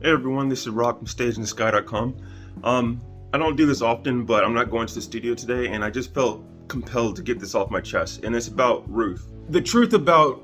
Hey everyone, this is Rock from StageInTheSky.com. I don't do this often, but I'm not going to the studio today, and I just felt compelled to get this off my chest, and it's about Ruth. The truth about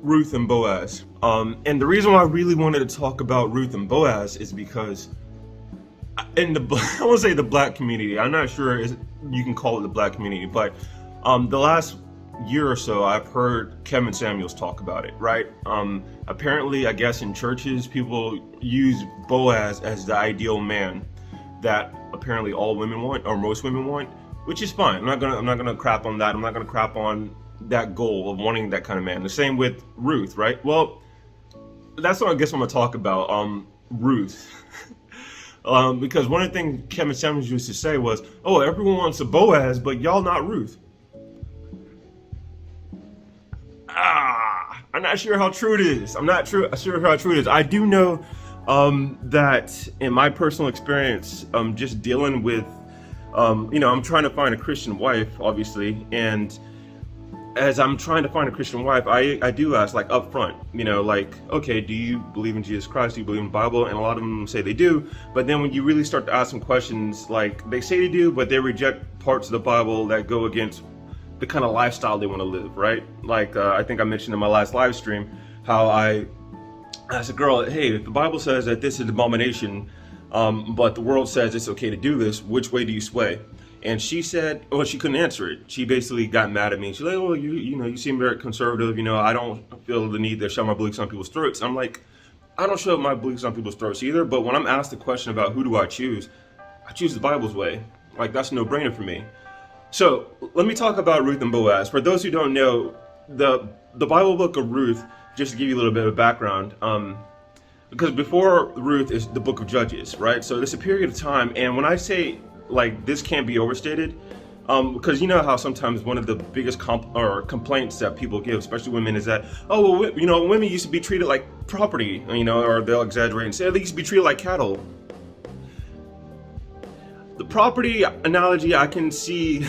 Ruth and Boaz. And the reason why I really wanted to talk about Ruth and Boaz is because in the I won't say the black community. I'm not sure you can call it the black community, but the last year or so, I've heard Kevin Samuels talk about it, right? Apparently, I guess in churches, people use Boaz as the ideal man that apparently all women want, or most women want, which is fine. I'm not gonna crap on that. I'm not gonna crap on that goal of wanting that kind of man. The same with Ruth, right? Well, that's what I guess I'm gonna talk about. Ruth. Because one of the things Kevin Samuels used to say was, "Oh, everyone wants a Boaz, but y'all not Ruth." I'm not sure how true it is. I'm not sure how true it is. I do know that in my personal experience, just dealing with, I'm trying to find a Christian wife, obviously, and as I'm trying to find a Christian wife, I do ask, like, up front, like, okay, do you believe in Jesus Christ? Do you believe in the Bible? And a lot of them say they do, but then when you really start to ask them questions, like, they say they do, but they reject parts of the Bible that go against the kind of lifestyle they want to live, right? Like, I think I mentioned in my last live stream how I asked a girl, hey, if the Bible says that this is an abomination, but the world says it's okay to do this, which way do you sway? And she said, well, she couldn't answer it. She basically got mad at me. She's like, oh, you seem very conservative. I don't feel the need to shove my beliefs on people's throats. I'm like, I don't shove my beliefs on people's throats either. But when I'm asked the question about who do I choose the Bible's way. Like, that's a no-brainer for me. So let me talk about Ruth and Boaz. For those who don't know, the Bible book of Ruth, just to give you a little bit of background, because before Ruth is the book of Judges, right? So there's a period of time, and when I say, like, this can't be overstated, because you know how sometimes one of the biggest complaints that people give, especially women, is that, oh, well, women used to be treated like property, or they'll exaggerate and say they used to be treated like cattle. The property analogy, I can see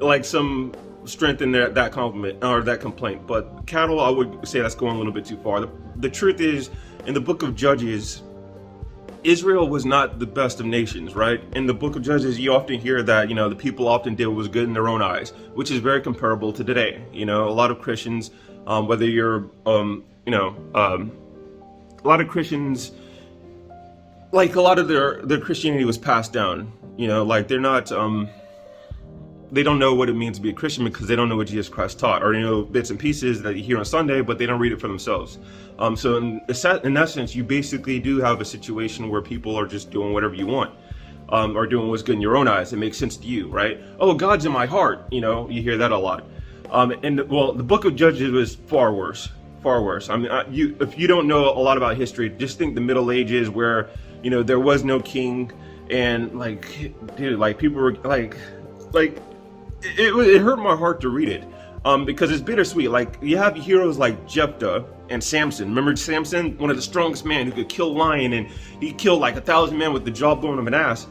like some strength in that compliment or that complaint, but cattle, I would say that's going a little bit too far. The truth is, in the book of Judges, Israel was not the best of nations, right? In the book of Judges, you often hear that, the people often did what was good in their own eyes, which is very comparable to today. A lot of Christians, whether you're, a lot of Christians, like, a lot of their Christianity was passed down. Like, they're not, they don't know what it means to be a Christian because they don't know what Jesus Christ taught, or, bits and pieces that you hear on Sunday, but they don't read it for themselves. So in that sense, you basically do have a situation where people are just doing whatever you want, or doing what's good in your own eyes. It makes sense to you, right? Oh, God's in my heart. You hear that a lot. The book of Judges was far worse. I mean, if you don't know a lot about history, just think the Middle Ages where, there was no king. And, like, dude, like, people were like it hurt my heart to read it, because it's bittersweet. Like, you have heroes like Jephthah and Samson. Remember Samson, one of the strongest men who could kill a lion, and he killed like 1,000 men with the jawbone of an ass.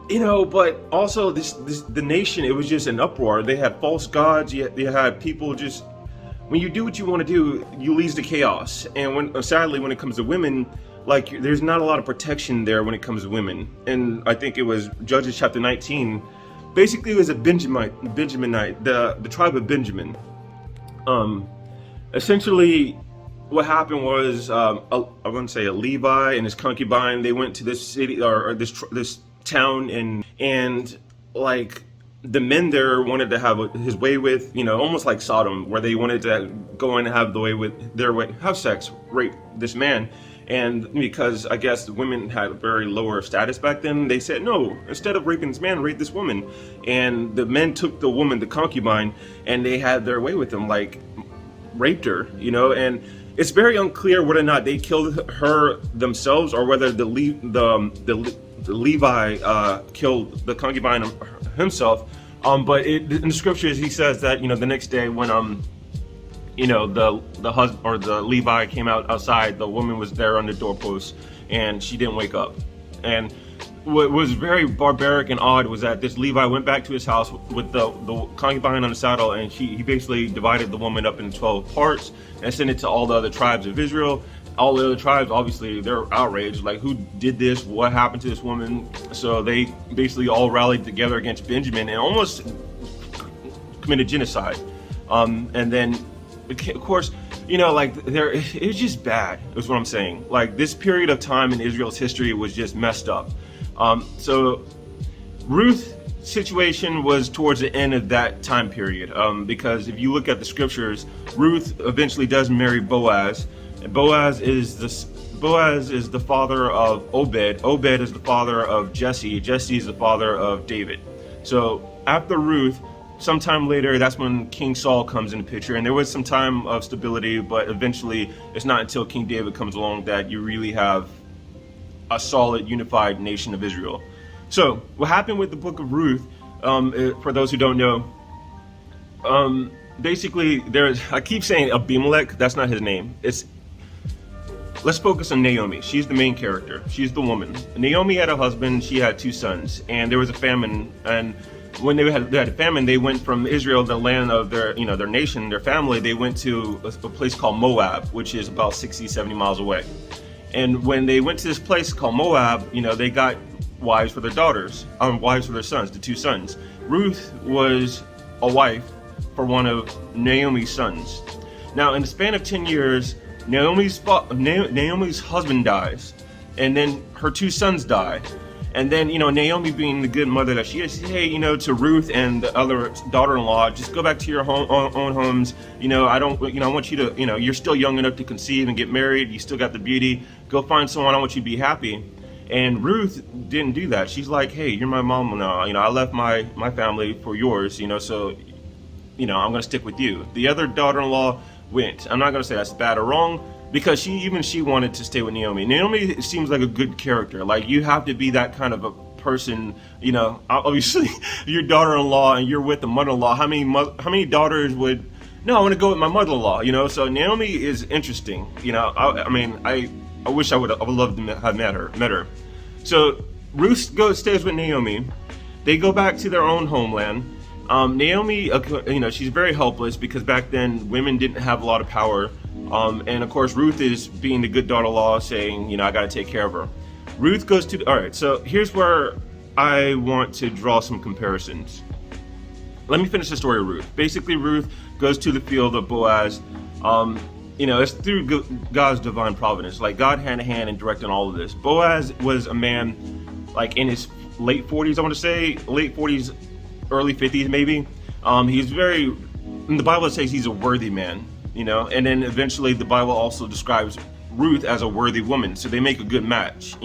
But also the nation, it was just an uproar. They had false gods. They had people just, when you do what you want to do, you lead to chaos. And sadly, when it comes to women, like, there's not a lot of protection there when it comes to women. And I think it was Judges chapter 19. Basically, it was a Benjaminite, the tribe of Benjamin. Essentially, what happened was, I wouldn't say a Levite and his concubine, they went to this city or this town, and like, the men there wanted to have his way with, almost like Sodom, where they wanted to go and have have sex, rape this man. And because I guess the women had a very lower status back then, they said, no, instead of raping this man, rape this woman. And the men took the woman, the concubine, and they had their way with them, like, raped her, and it's very unclear whether or not they killed her themselves or whether the Levi killed the concubine himself. But in the scriptures, he says that, the next day when the husband or the Levi came outside, the woman was there on the doorpost and she didn't wake up. And what was very barbaric and odd was that this Levi went back to his house with the concubine on the saddle, and he basically divided the woman up into 12 parts and sent it to all the other tribes of Israel. all the other tribes, obviously, they're outraged. Like, who did this? What happened to this woman? So they basically all rallied together against Benjamin and almost committed genocide. And then, of course, like it was just bad, is what I'm saying. Like, this period of time in Israel's history was just messed up. So Ruth's situation was towards the end of that time period, because if you look at the scriptures, Ruth eventually does marry Boaz. And Boaz is the father of Obed. Obed is the father of Jesse. Jesse is the father of David. So after Ruth, sometime later, that's when King Saul comes into the picture, and there was some time of stability, but eventually it's not until King David comes along that you really have a solid, unified nation of Israel. So what happened with the Book of Ruth, for those who don't know, basically I keep saying Abimelech, that's not his name. Let's focus on Naomi. She's the main character. She's the woman. Naomi had a husband. She had 2 sons, and there was a famine. And when they had a famine, they went from Israel, the land of their nation, their family. They went to a place called Moab, which is about 60, 70 miles away. And when they went to this place called Moab, they got wives for their daughters, wives for their sons, the 2 sons. Ruth was a wife for one of Naomi's sons. Now, in the span of 10 years, Naomi's husband dies, and then her 2 sons die. And then, Naomi, being the good mother that she is, hey, to Ruth and the other daughter-in-law, just go back to your own homes. I want you to, you're still young enough to conceive and get married. You still got the beauty. Go find someone. I want you to be happy. And Ruth didn't do that. She's like, hey, you're my mom now. I left my family for yours, so, I'm going to stick with you. The other daughter-in-law went. I'm not going to say that's bad or wrong, because she wanted to stay with Naomi. Naomi seems like a good character. Like, you have to be that kind of a person, obviously your daughter-in-law and you're with the mother-in-law. How many daughters would, no, I want to go with my mother-in-law, so Naomi is interesting. I wish I would loved to have met her. So Ruth stays with Naomi. They go back to their own homeland. Naomi, she's very helpless, because back then women didn't have a lot of power. And of course, Ruth is being the good daughter-in-law, saying, I got to take care of her. Ruth goes to, all right, so here's where I want to draw some comparisons. Let me finish the story of Ruth. Basically, Ruth goes to the field of Boaz. It's through God's divine providence, like God hand in hand and directing all of this. Boaz was a man, like in his late 40s, I want to say, late 40s, early 50s maybe. He's in the Bible it says he's a worthy man, and then eventually the Bible also describes Ruth as a worthy woman, so they make a good match,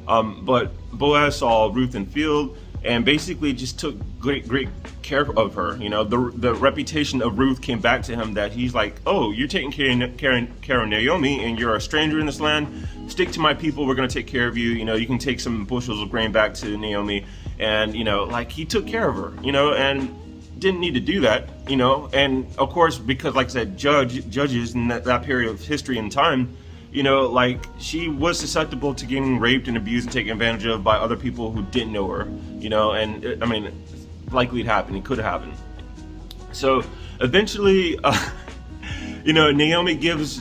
but Boaz saw Ruth in field and basically just took great care of her. The reputation of Ruth came back to him, that he's like, oh, you're taking care of Naomi, and you're a stranger in this land. Stick to my people. We're going to take care of you. You can take some bushels of grain back to Naomi. And, he took care of her, and didn't need to do that, and of course, because like I said, judges in that period of history and time, she was susceptible to getting raped and abused and taken advantage of by other people who didn't know her, and likely it happened. It could have happened. So eventually, Naomi gives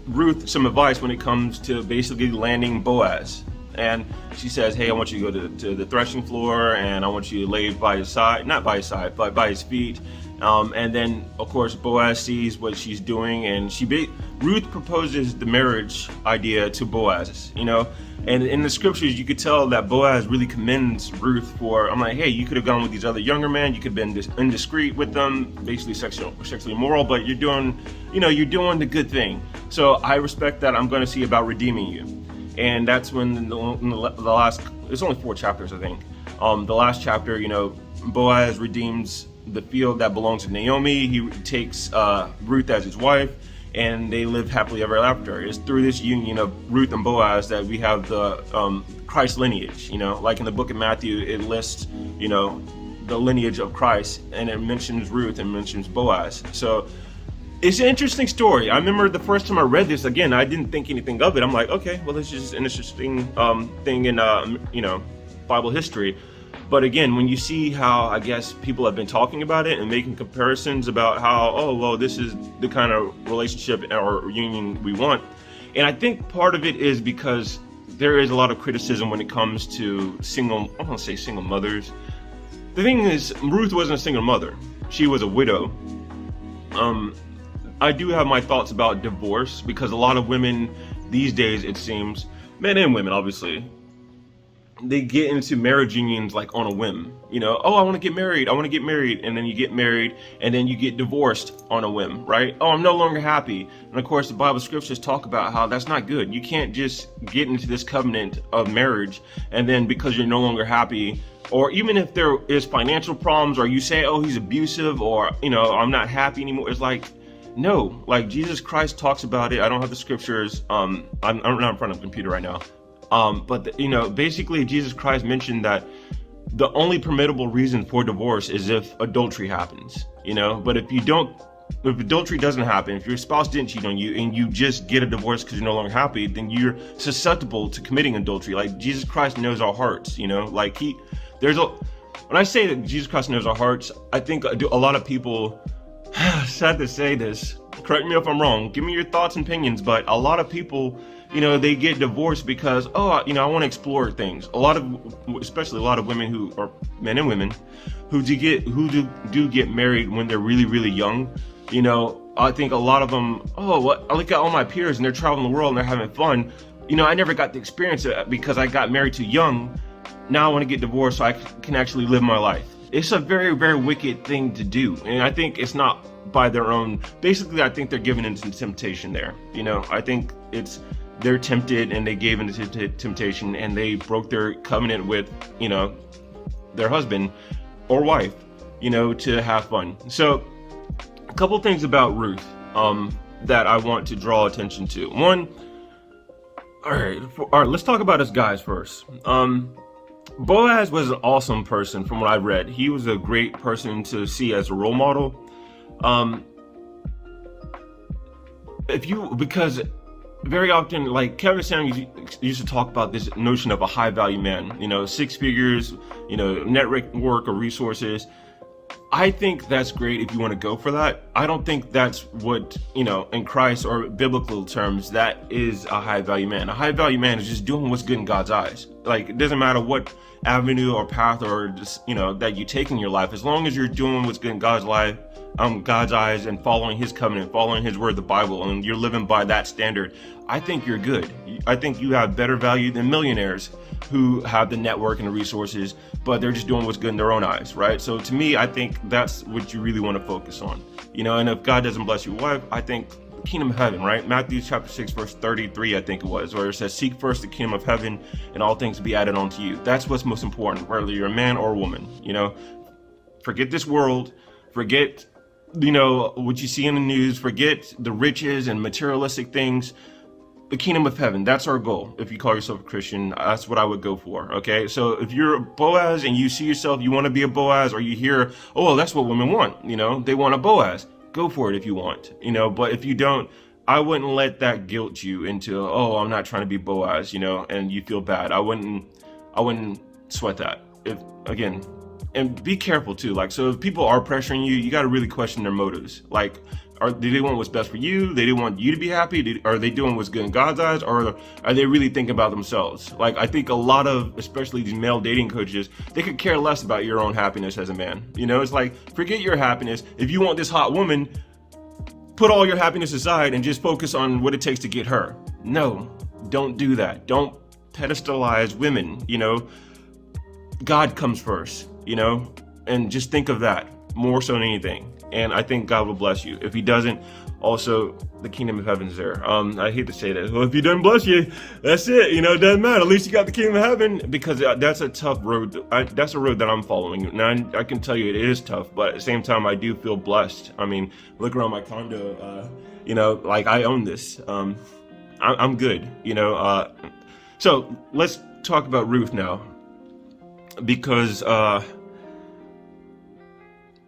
Ruth some advice when it comes to basically landing Boaz. And she says, hey, I want you to go to the threshing floor, and I want you to lay by his side, not by his side, but by his feet. And then, of course, Boaz sees what she's doing, and Ruth proposes the marriage idea to Boaz, And in the scriptures, you could tell that Boaz really commends Ruth for, I'm like, hey, you could have gone with these other younger men, you could have been indiscreet with them, basically sexually immoral, but you're doing the good thing. So I respect that. I'm going to see about redeeming you. And that's when the last, it's only 4 chapters, I think. The last chapter, Boaz redeems the field that belongs to Naomi. He takes Ruth as his wife, and they live happily ever after. It's through this union of Ruth and Boaz that we have the Christ lineage. Like in the book of Matthew, it lists, the lineage of Christ, and it mentions Ruth and mentions Boaz. So it's an interesting story. I remember the first time I read this, again, I didn't think anything of it. I'm like, okay, well, this is an interesting thing in, Bible history. But again, when you see how, I guess, people have been talking about it and making comparisons about how, oh, well, this is the kind of relationship or union we want, And I think part of it is because there is a lot of criticism when it comes to single, I don't want to say single mothers. The thing is, Ruth wasn't a single mother. She was a widow. I do have my thoughts about divorce, because a lot of women these days, it seems, men and women obviously, they get into marriage unions like on a whim. Oh, I want to get married, and then you get married, and then you get divorced on a whim, right? Oh, I'm no longer happy. And of course, the Bible scriptures talk about how that's not good. You can't just get into this covenant of marriage, and then because you're no longer happy, or even if there is financial problems, or you say, oh, he's abusive, or I'm not happy anymore. It's like, no, like Jesus Christ talks about it. I don't have the scriptures. I'm not in front of a computer right now. But basically Jesus Christ mentioned that the only permittable reason for divorce is if adultery happens, but if adultery doesn't happen, if your spouse didn't cheat on you and you just get a divorce because you're no longer happy, then you're susceptible to committing adultery. Like Jesus Christ knows our hearts, like when I say that Jesus Christ knows our hearts, I think a lot of people, sad to say this, correct me if I'm wrong, give me your thoughts and opinions, but a lot of people, they get divorced because, I want to explore things. Especially a lot of women who are men and women who do get married when they're really, really young. I think a lot of them, I look at all my peers and they're traveling the world and they're having fun. I never got to experience it because I got married too young. Now I want to get divorced so I can actually live my life. It's a very, very wicked thing to do. And I think it's not by their own, basically I think they're given into temptation there. I think they're tempted and they gave into temptation and they broke their covenant with, their husband or wife, to have fun. So a couple things about Ruth that I want to draw attention to. One, all right, let's talk about us guys first. Boaz was an awesome person from what I read. He was a great person to see as a role model. Because very often, like Kevin Samuels used to talk about this notion of a high value man, 6 figures, network or resources. I think that's great if you want to go for that. I don't think that's what, in Christ or biblical terms, that is a high value man. A high value man is just doing what's good in God's eyes. Like, it doesn't matter what avenue or path or just, that you take in your life, as long as you're doing what's good in God's life, God's eyes, and following his covenant, following his word, the Bible, and you're living by that standard, I think you're good. I think you have better value than millionaires who have the network and the resources, but they're just doing what's good in their own eyes, right? So to me, I think that's what you really want to focus on, and if God doesn't bless your wife, I think the kingdom of heaven, right? Matthew chapter 6, verse 33, I think it was, where it says, seek first the kingdom of heaven and all things will be added onto you. That's what's most important, whether you're a man or a woman, forget this world, forget what you see in the news, forget the riches and materialistic things. The kingdom of heaven, that's our goal. If you call yourself a Christian, that's what I would go for. Okay, so if you're a Boaz and you see yourself, you want to be a Boaz, or you hear, oh, that's what women want, they want a Boaz, go for it if you want, but if you don't, I wouldn't let that guilt you into, oh, I'm not trying to be Boaz, and you feel bad. I wouldn't sweat that. And be careful too. Like, so if people are pressuring you, you got to really question their motives. Like, do they want what's best for you? They want you to be happy? Are they doing what's good in God's eyes? Or are they really thinking about themselves? Like, I think a lot of, especially these male dating coaches, they could care less about your own happiness as a man. It's like, forget your happiness. If you want this hot woman, put all your happiness aside and just focus on what it takes to get her. No, don't do that. Don't pedestalize women, God comes first, and just think of that more so than anything. And I think God will bless you. If he doesn't, also the kingdom of heaven is there. I hate to say that. Well, if he doesn't bless you, that's it. It doesn't matter. At least you got the kingdom of heaven, because that's a tough road. That's a road that I'm following. Now, I can tell you it is tough, but at the same time, I do feel blessed. I mean, look around my condo, like I own this. I'm good, So let's talk about Ruth now, because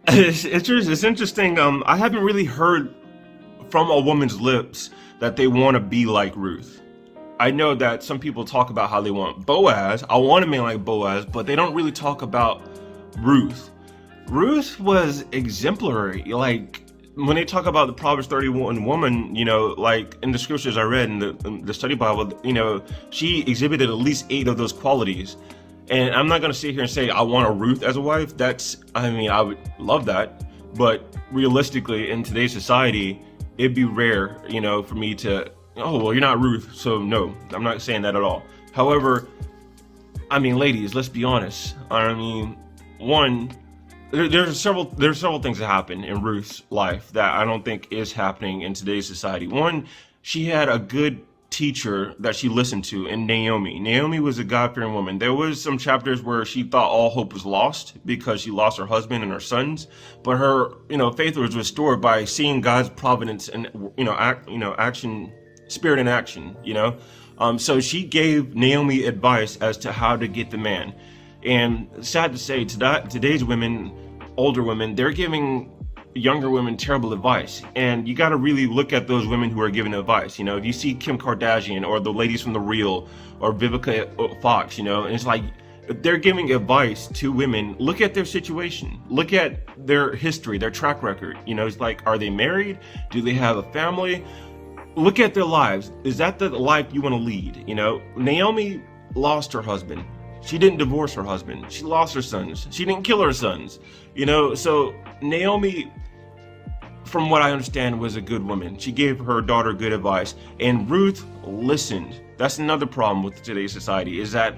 it's interesting. I haven't really heard from a woman's lips that they want to be like Ruth. I know that some people talk about how they want Boaz. I want a man like Boaz, but they don't really talk about Ruth. Ruth was exemplary. Like, when they talk about the Proverbs 31 woman, like in the scriptures I read in the study Bible, she exhibited at least 8 of those qualities. And I'm not going to sit here and say I want a Ruth as a wife. I would love that. But realistically, in today's society, it'd be rare, for me to, oh, well, you're not Ruth. So no, I'm not saying that at all. However, ladies, let's be honest. One, there's several things that happen in Ruth's life that I don't think is happening in today's society. One, she had a good teacher that she listened to in Naomi. Naomi was a God-fearing woman. There was some chapters where she thought all hope was lost because she lost her husband and her sons, but her, faith was restored by seeing God's providence and, action, spirit in action, So she gave Naomi advice as to how to get the man. And sad to say, today's women, older women, they're giving younger women terrible advice. And you got to really look at those women who are giving advice. If you see Kim Kardashian or the ladies from The Real or Vivica Fox, and it's like, if they're giving advice to women, look at their situation, look at their history, their track record. It's like, are they married? Do they have a family? Look at their lives. Is that the life you want to lead? Naomi lost her husband. She didn't divorce her husband. She lost her sons. She didn't kill her sons. So Naomi, from what I understand, was a good woman. She gave her daughter good advice. And Ruth listened. That's another problem with today's society, is that,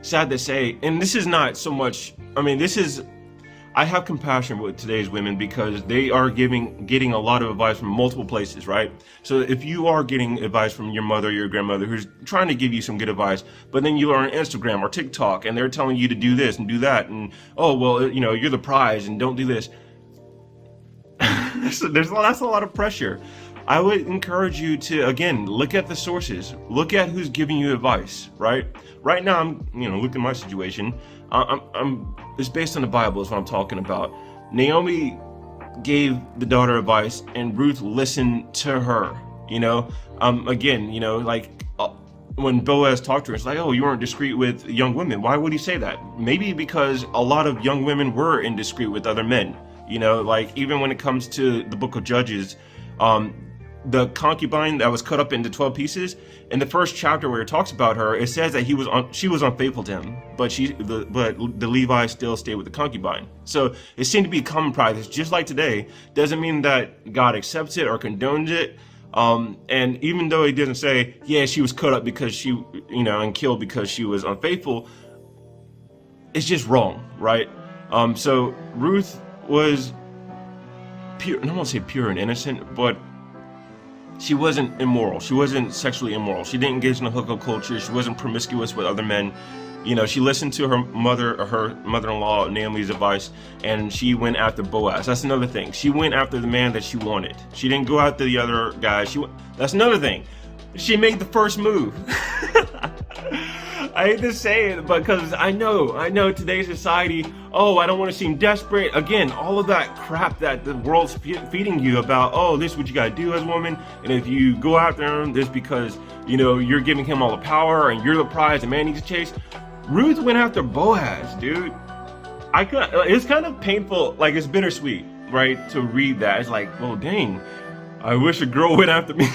sad to say, and this is not so much, I have compassion with today's women because they are getting a lot of advice from multiple places, right? So if you are getting advice from your mother, your grandmother, who's trying to give you some good advice, but then you are on Instagram or TikTok and they're telling you to do this and do that, and oh, well, you're the prize and don't do this. That's a lot of pressure. I would encourage you to, again, look at the sources, look at who's giving you advice, right? Right now, I'm, look at my situation. It's based on the Bible is what I'm talking about. Naomi gave the daughter advice and Ruth listened to her, when Boaz talked to her, it's like, oh, you weren't discreet with young women. Why would he say that? Maybe because a lot of young women were indiscreet with other men, even when it comes to the Book of Judges, the concubine that was cut up into 12 pieces, in the first chapter where it talks about her, it says that she was unfaithful to him, but the Levite still stayed with the concubine. So it seemed to be common practice, just like today. Doesn't mean that God accepts it or condones it. And even though he doesn't say, yeah, she was cut up because she, and killed because she was unfaithful, it's just wrong, right? So Ruth was pure, I don't want to say pure and innocent, but she wasn't immoral. She wasn't sexually immoral. She didn't engage in the hookup culture. She wasn't promiscuous with other men. She listened to her mother-in-law, Naomi's advice, and she went after Boaz. That's another thing. She went after the man that she wanted. She didn't go after the other guy. That's another thing. She made the first move. I hate to say it, because I know today's society, oh, I don't want to seem desperate. Again, all of that crap that the world's feeding you about, oh, this is what you got to do as a woman. And if you go after him, this because, you're giving him all the power and you're the prize the man needs to chase. Ruth went after Boaz, dude. It's kind of painful, like it's bittersweet, right? To read that. It's like, oh, dang, I wish a girl went after me,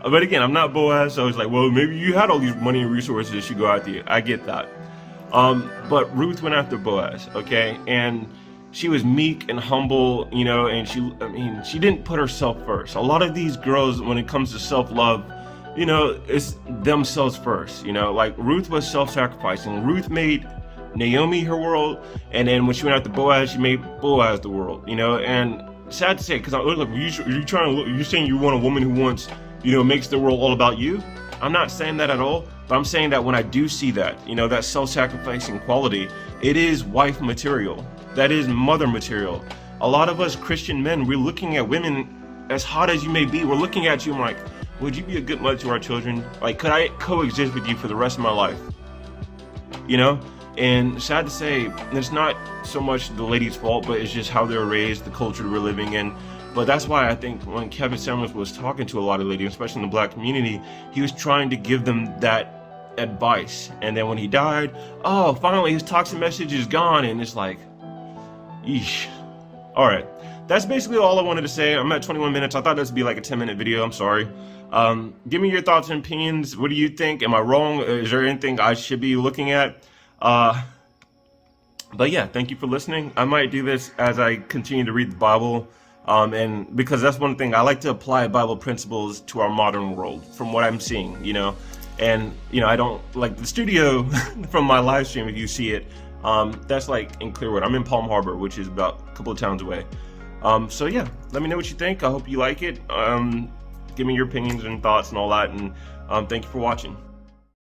But again, I'm not Boaz, so it's like, well, maybe you had all these money and resources, you go after you. I get that. But Ruth went after Boaz, okay? And she was meek and humble, and she didn't put herself first. A lot of these girls, when it comes to self-love, it's themselves first, like Ruth was self-sacrificing. Ruth made Naomi her world, and then when she went after Boaz, she made Boaz the world, and sad to say, because you're saying you want a woman who wants, makes the world all about you. I'm not saying that at all, but I'm saying that when I do see that, that self-sacrificing quality, it is wife material. That is mother material. A lot of us Christian men, we're looking at women, as hot as you may be, we're looking at you and like, would you be a good mother to our children? Like, could I coexist with you for the rest of my life? And sad to say, it's not so much the lady's fault, but it's just how they were raised, the culture we're living in. But that's why I think when Kevin Samuels was talking to a lot of ladies, especially in the Black community, he was trying to give them that advice. And then when he died, oh, finally his toxic message is gone. And it's like, yeesh, All right, that's basically all I wanted to say. I'm at 21 minutes. I thought this would be like a 10-minute video. I'm sorry. Give me your thoughts and opinions. What do you think? Am I wrong? Is there anything I should be looking at? But yeah, thank you for listening. I might do this as I continue to read the Bible. And because that's one thing, I like to apply Bible principles to our modern world from what I'm seeing, and, I don't like the studio from my live stream. If you see it, that's like in Clearwood. I'm in Palm Harbor, which is about a couple of towns away. So yeah, let me know what you think. I hope you like it. Give me your opinions and thoughts and all that. And thank you for watching.